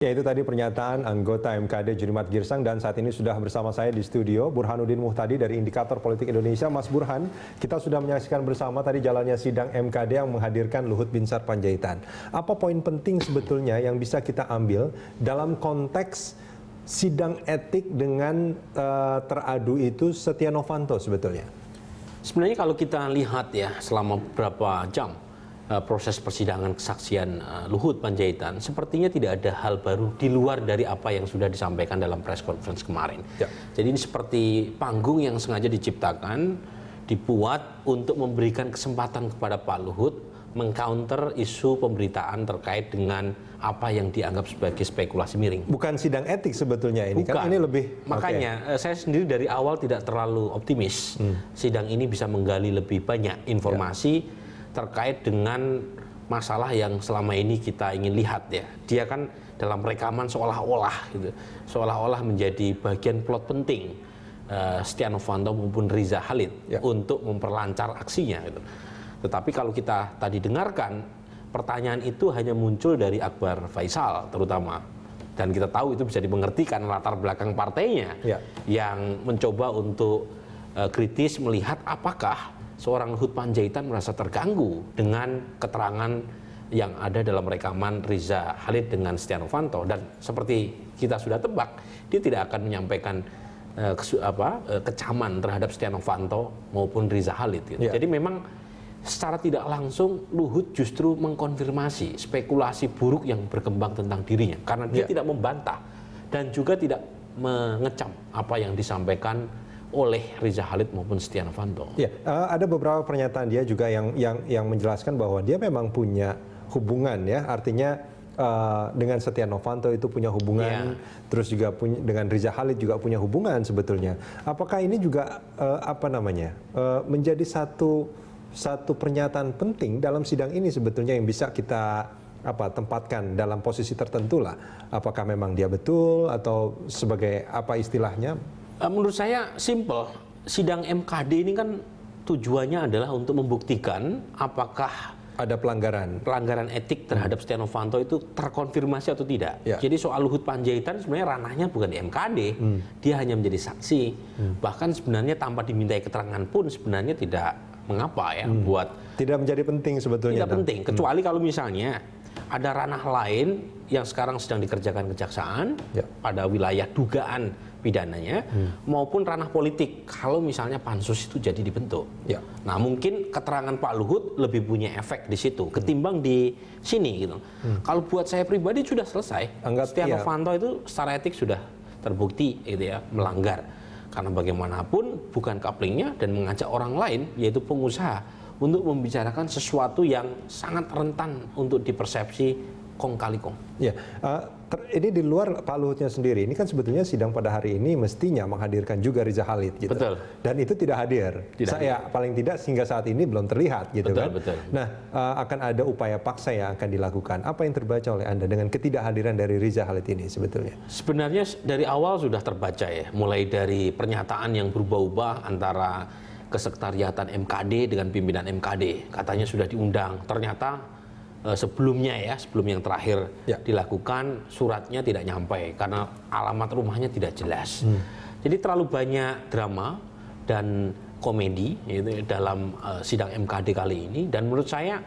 Ya, itu tadi pernyataan anggota MKD Junimat Girsang, dan saat ini sudah bersama saya di studio Burhanuddin Muhtadi dari Indikator Politik Indonesia. Mas Burhan, kita sudah menyaksikan bersama tadi jalannya sidang MKD yang menghadirkan Luhut Binsar Panjaitan. Apa poin penting sebetulnya yang bisa kita ambil dalam konteks sidang etik dengan teradu itu Setia Novanto sebetulnya? Sebenarnya kalau kita lihat ya selama beberapa jam proses persidangan kesaksian Luhut Panjaitan, sepertinya tidak ada hal baru di luar dari apa yang sudah disampaikan dalam press conference kemarin. Ya. Jadi ini seperti panggung yang sengaja diciptakan, dibuat untuk memberikan kesempatan kepada Pak Luhut mengcounter isu pemberitaan terkait dengan apa yang dianggap sebagai spekulasi miring. Bukan sidang etik sebetulnya ini. Bukan. Kan ini lebih. Makanya saya sendiri dari awal tidak terlalu optimis sidang ini bisa menggali lebih banyak informasi terkait dengan masalah yang selama ini kita ingin lihat ya. Dia kan dalam rekaman seolah-olah gitu, seolah-olah menjadi bagian plot penting Setia Novanto maupun Riza Khalid untuk memperlancar aksinya gitu. Tetapi kalau kita tadi dengarkan, pertanyaan itu hanya muncul dari Akbar Faisal terutama, dan kita tahu itu bisa dimengerti karena latar belakang partainya yang mencoba untuk kritis melihat apakah seorang Luhut Panjaitan merasa terganggu dengan keterangan yang ada dalam rekaman Riza Khalid dengan Setia Novanto. Dan seperti kita sudah tebak, dia tidak akan menyampaikan kecaman terhadap Setia Novanto maupun Riza Khalid gitu. Jadi memang secara tidak langsung Luhut justru mengkonfirmasi spekulasi buruk yang berkembang tentang dirinya, karena dia tidak membantah dan juga tidak mengecam apa yang disampaikan oleh Riza Khalid maupun Setia Novanto. Ya, ada beberapa pernyataan dia juga yang menjelaskan bahwa dia memang punya hubungan ya, artinya dengan Setia Novanto itu punya hubungan, terus juga dengan Riza Khalid juga punya hubungan sebetulnya. Apakah ini juga menjadi satu pernyataan penting dalam sidang ini sebetulnya yang bisa kita tempatkan dalam posisi tertentu lah? Apakah memang dia betul atau sebagai apa istilahnya? Menurut saya simple, sidang MKD ini kan tujuannya adalah untuk membuktikan apakah ada pelanggaran etik terhadap Setia Novanto itu terkonfirmasi atau tidak. Jadi soal Luhut Panjaitan sebenarnya ranahnya bukan di MKD, dia hanya menjadi saksi. Bahkan sebenarnya tanpa dimintai keterangan pun sebenarnya tidak mengapa ya buat. Tidak menjadi penting sebetulnya. Tidak penting, kecuali kalau misalnya ada ranah lain yang sekarang sedang dikerjakan kejaksaan pada wilayah dugaan pidananya maupun ranah politik kalau misalnya pansus itu jadi dibentuk. Nah, mungkin keterangan Pak Luhut lebih punya efek di situ ketimbang di sini gitu. Kalau buat saya pribadi sudah selesai. Setia Novanto itu secara etik sudah terbukti gitu ya melanggar. Karena bagaimanapun bukan couplingnya dan mengajak orang lain yaitu pengusaha untuk membicarakan sesuatu yang sangat rentan untuk dipersepsi kong kali kong. Ya, ini di luar Pak Luhutnya sendiri, ini kan sebetulnya sidang pada hari ini mestinya menghadirkan juga Riza Khalid gitu. Betul. Dan itu tidak hadir. Paling tidak hingga saat ini belum terlihat gitu. Betul. Nah, akan ada upaya paksa yang akan dilakukan. Apa yang terbaca oleh Anda dengan ketidakhadiran dari Riza Khalid ini sebetulnya? Sebenarnya dari awal sudah terbaca ya, mulai dari pernyataan yang berubah-ubah antara kesekretariatan MKD dengan pimpinan MKD. Katanya sudah diundang, ternyata sebelum yang terakhir dilakukan suratnya tidak nyampe karena alamat rumahnya tidak jelas. Jadi terlalu banyak drama dan komedi dalam sidang MKD kali ini, dan menurut saya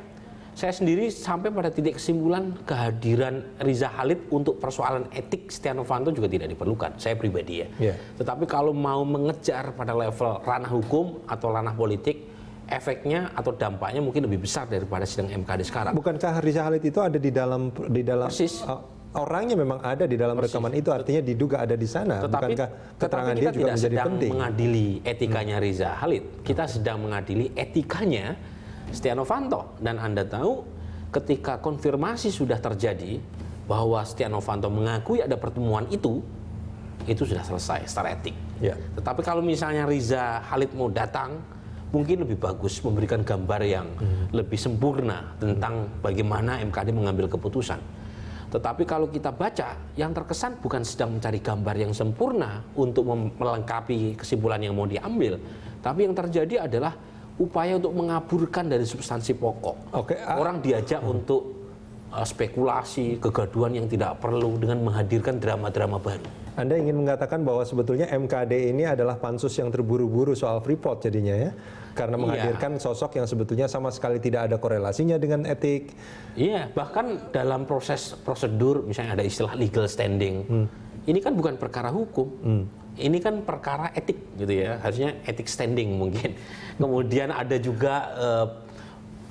sendiri sampai pada titik kesimpulan kehadiran Riza Khalid untuk persoalan etik Setia Novanto juga tidak diperlukan, saya pribadi ya. Tetapi kalau mau mengejar pada level ranah hukum atau ranah politik, efeknya atau dampaknya mungkin lebih besar daripada sidang MKD sekarang. Bukankah Riza Khalid itu ada di dalam Persis. Orangnya memang ada di dalam rekaman itu, artinya diduga ada di sana. Bukankah keterangan dia juga menjadi penting? Kita tidak sedang mengadili etikanya Riza Khalid, kita sedang mengadili etikanya Setia Novanto. Dan Anda tahu ketika konfirmasi sudah terjadi bahwa Setia Novanto mengakui ada pertemuan itu sudah selesai secara etik. Tetapi kalau misalnya Riza Khalid mau datang, mungkin lebih bagus memberikan gambar yang lebih sempurna tentang bagaimana MKD mengambil keputusan. Tetapi kalau kita baca, yang terkesan bukan sedang mencari gambar yang sempurna untuk melengkapi kesimpulan yang mau diambil, tapi yang terjadi adalah upaya untuk mengaburkan dari substansi pokok. Orang diajak untuk spekulasi, kegaduhan yang tidak perlu dengan menghadirkan drama-drama baru. Anda ingin mengatakan bahwa sebetulnya MKD ini adalah pansus yang terburu-buru soal Freeport jadinya ya? Karena menghadirkan sosok yang sebetulnya sama sekali tidak ada korelasinya dengan etik. Iya, bahkan dalam proses prosedur, misalnya ada istilah legal standing. Ini kan bukan perkara hukum. Ini kan perkara etik gitu ya, harusnya etik standing mungkin. Kemudian ada juga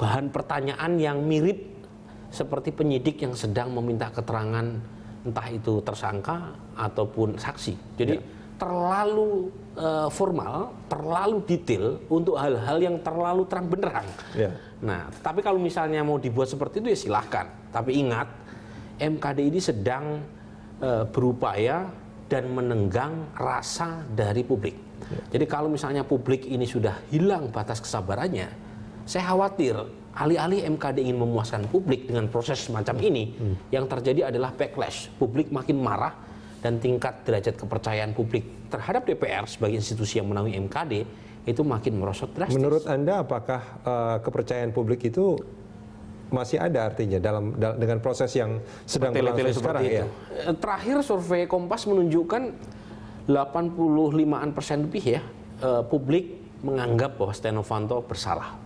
bahan pertanyaan yang mirip seperti penyidik yang sedang meminta keterangan entah itu tersangka ataupun saksi. Jadi terlalu formal, terlalu detail untuk hal-hal yang terlalu terang benderang. Nah, tapi kalau misalnya mau dibuat seperti itu ya silahkan. Tapi ingat, MKD ini sedang berupaya dan menenggang rasa dari publik. Jadi kalau misalnya publik ini sudah hilang batas kesabarannya, saya khawatir alih-alih MKD ingin memuaskan publik dengan proses semacam ini, yang terjadi adalah backlash. Publik makin marah dan tingkat derajat kepercayaan publik terhadap DPR sebagai institusi yang menaungi MKD itu makin merosot drastis. Menurut Anda apakah kepercayaan publik itu masih ada artinya dengan proses yang sedang berlangsung sekarang ya? Terakhir survei Kompas menunjukkan 85% lebih ya publik menganggap bahwa Setia Novanto bersalah.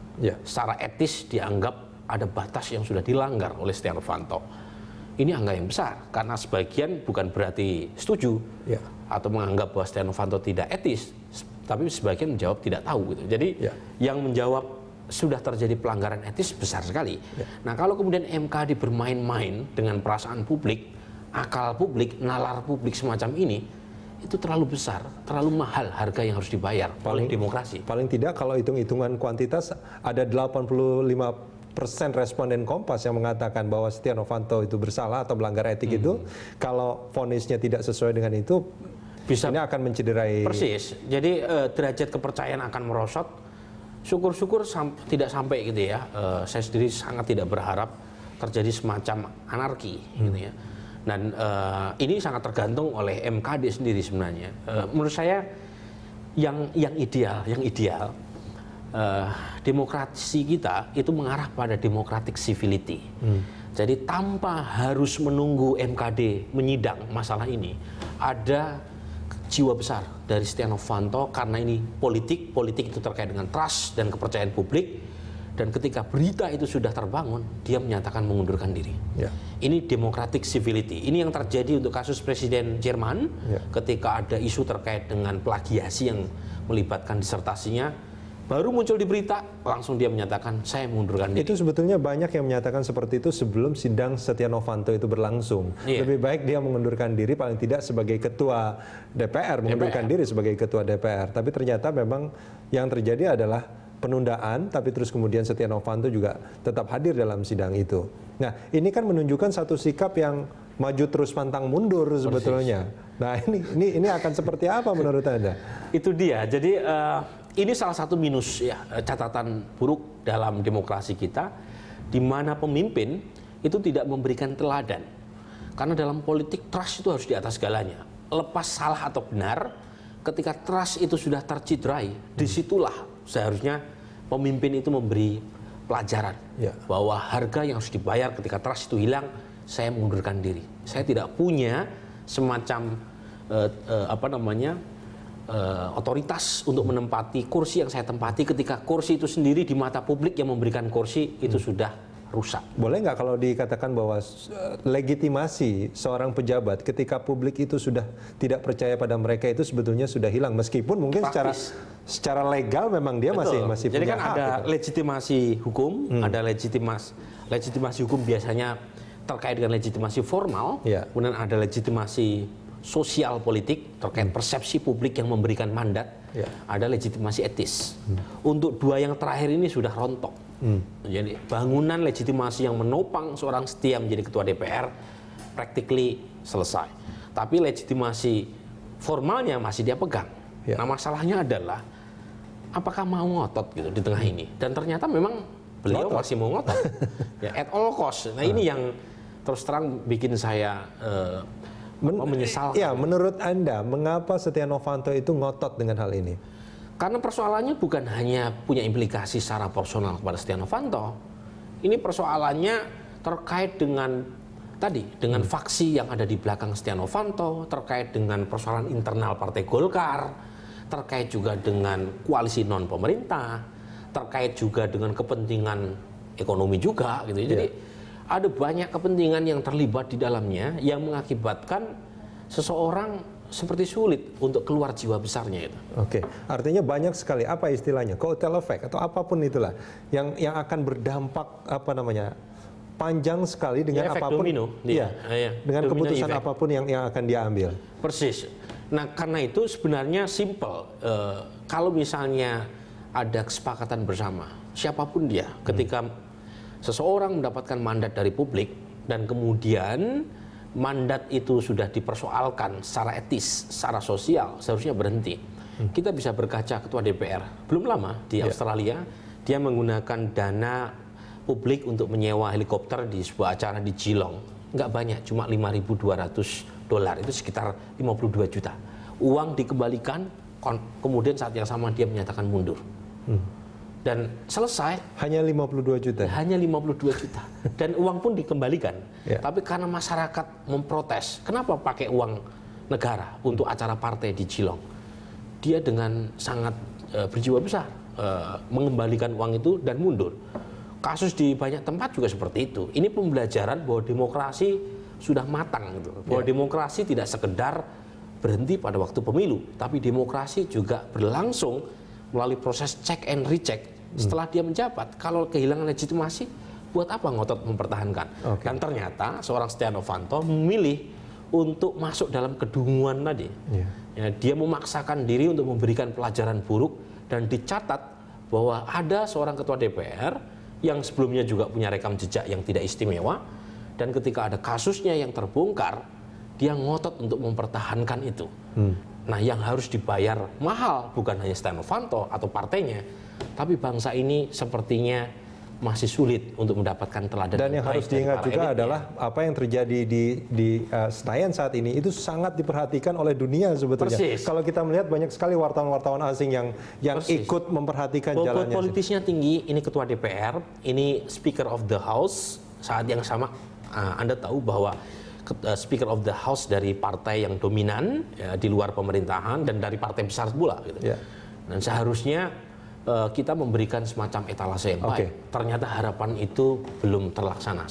Secara etis dianggap ada batas yang sudah dilanggar oleh Setia Novanto. Ini angka yang besar karena sebagian bukan berarti setuju atau menganggap bahwa Setia Novanto tidak etis, tapi sebagian menjawab tidak tahu gitu. Jadi yang menjawab sudah terjadi pelanggaran etis besar sekali. Nah, kalau kemudian MKD bermain-main dengan perasaan publik, akal publik, nalar publik semacam ini, itu terlalu besar, terlalu mahal harga yang harus dibayar oleh demokrasi. Paling tidak kalau hitung-hitungan kuantitas ada 85% responden Kompas yang mengatakan bahwa Setia Novanto itu bersalah atau melanggar etik itu, kalau vonisnya tidak sesuai dengan itu, ini akan mencederai. Persis. Jadi derajat kepercayaan akan merosot. Syukur-syukur tidak sampai gitu ya. Saya sendiri sangat tidak berharap terjadi semacam anarki gitu ya. Dan ini sangat tergantung oleh MKD sendiri sebenarnya. Menurut saya yang ideal demokrasi kita itu mengarah pada democratic civility. Jadi tanpa harus menunggu MKD menyidang masalah ini, ada jiwa besar dari Setia Novanto karena ini politik itu terkait dengan trust dan kepercayaan publik, dan ketika berita itu sudah terbangun, dia menyatakan mengundurkan diri. Ini democratic civility. Ini yang terjadi untuk kasus Presiden Jerman ketika ada isu terkait dengan plagiasi yang melibatkan disertasinya, baru muncul di berita, langsung dia menyatakan saya mengundurkan diri. Itu sebetulnya banyak yang menyatakan seperti itu sebelum sidang Setia Novanto itu berlangsung. Lebih baik dia mengundurkan diri paling tidak sebagai ketua DPR, mengundurkan diri sebagai ketua DPR. Tapi ternyata memang yang terjadi adalah penundaan, tapi terus kemudian Setia Novanto juga tetap hadir dalam sidang itu. Nah, ini kan menunjukkan satu sikap yang maju terus pantang mundur sebetulnya. Nah, ini akan seperti apa menurut Anda? Itu dia. Jadi ini salah satu minus ya, catatan buruk dalam demokrasi kita, di mana pemimpin itu tidak memberikan teladan. Karena dalam politik trust itu harus di atas segalanya. Lepas salah atau benar, ketika trust itu sudah tercidrai, disitulah seharusnya pemimpin itu memberi pelajaran bahwa harga yang harus dibayar ketika trust itu hilang, saya mengundurkan diri. Saya tidak punya semacam otoritas untuk menempati kursi yang saya tempati ketika kursi itu sendiri di mata publik yang memberikan kursi itu sudah rusak. Boleh nggak kalau dikatakan bahwa legitimasi seorang pejabat ketika publik itu sudah tidak percaya pada mereka itu sebetulnya sudah hilang, meskipun mungkin secara legal memang dia masih jadi punya kan hak, ada gitu. legitimasi hukum, ada legitimasi hukum biasanya terkait dengan legitimasi formal, kemudian ada legitimasi sosial politik terkait persepsi publik yang memberikan mandat, ada legitimasi etis. Untuk dua yang terakhir ini sudah rontok. Jadi bangunan legitimasi yang menopang seorang Setia menjadi ketua DPR practically selesai. Tapi legitimasi formalnya masih dia pegang. Nah, masalahnya adalah apakah mau ngotot gitu di tengah ini? Dan ternyata memang beliau masih mau ngotot. At all cost. Nah, ini yang terus terang bikin saya menyesalkan. Ya, menurut Anda, mengapa Setia Novanto itu ngotot dengan hal ini? Karena persoalannya bukan hanya punya implikasi secara personal kepada Setia Novanto. Ini persoalannya terkait dengan dengan faksi yang ada di belakang Setia Novanto, terkait dengan persoalan internal Partai Golkar, terkait juga dengan koalisi non pemerintah, terkait juga dengan kepentingan ekonomi juga gitu. Jadi ada banyak kepentingan yang terlibat di dalamnya yang mengakibatkan seseorang seperti sulit untuk keluar jiwa besarnya itu. Oke, artinya banyak sekali apa istilahnya kotel efek atau apapun itulah yang akan berdampak panjang sekali dengan efek apapun domino, dengan domino keputusan effect. apapun yang akan dia ambil. Persis. Nah karena itu sebenarnya simple. Kalau misalnya ada kesepakatan bersama, siapapun dia, ketika seseorang mendapatkan mandat dari publik dan kemudian mandat itu sudah dipersoalkan secara etis, secara sosial, seharusnya berhenti. Kita bisa berkaca ketua DPR, belum lama di Australia, dia menggunakan dana publik untuk menyewa helikopter di sebuah acara di Geelong. Nggak banyak, cuma $5.200, itu sekitar 52 juta. Uang dikembalikan, kemudian saat yang sama dia menyatakan mundur. Dan selesai. Hanya 52 juta? Hanya 52 juta. Dan uang pun dikembalikan. Ya. Tapi karena masyarakat memprotes, kenapa pakai uang negara untuk acara partai di Geelong? Dia dengan sangat berjiwa besar mengembalikan uang itu dan mundur. Kasus di banyak tempat juga seperti itu. Ini pembelajaran bahwa demokrasi sudah matang. Gitu. Bahwa demokrasi tidak sekedar berhenti pada waktu pemilu, tapi demokrasi juga berlangsung melalui proses check and recheck. Setelah dia menjabat, kalau kehilangan legitimasi, buat apa ngotot mempertahankan? Dan ternyata seorang Setia Novanto memilih untuk masuk dalam kedunguan tadi. Ya, dia memaksakan diri untuk memberikan pelajaran buruk dan dicatat bahwa ada seorang ketua DPR yang sebelumnya juga punya rekam jejak yang tidak istimewa, dan ketika ada kasusnya yang terbongkar, dia ngotot untuk mempertahankan itu. Nah, yang harus dibayar mahal bukan hanya Setia Novanto atau partainya, tapi bangsa ini sepertinya masih sulit untuk mendapatkan teladan. Dan yang harus diingat juga adalah apa yang terjadi di Senayan saat ini itu sangat diperhatikan oleh dunia sebetulnya. Persis. Kalau kita melihat banyak sekali wartawan-wartawan asing yang ikut memperhatikan jalannya. Politisnya tinggi, ini ketua DPR, ini Speaker of the House. Saat yang sama Anda tahu bahwa Speaker of the House dari partai yang dominan di luar pemerintahan dan dari partai besar pula gitu. Dan seharusnya kita memberikan semacam etalase yang baik. Ternyata harapan itu belum terlaksana.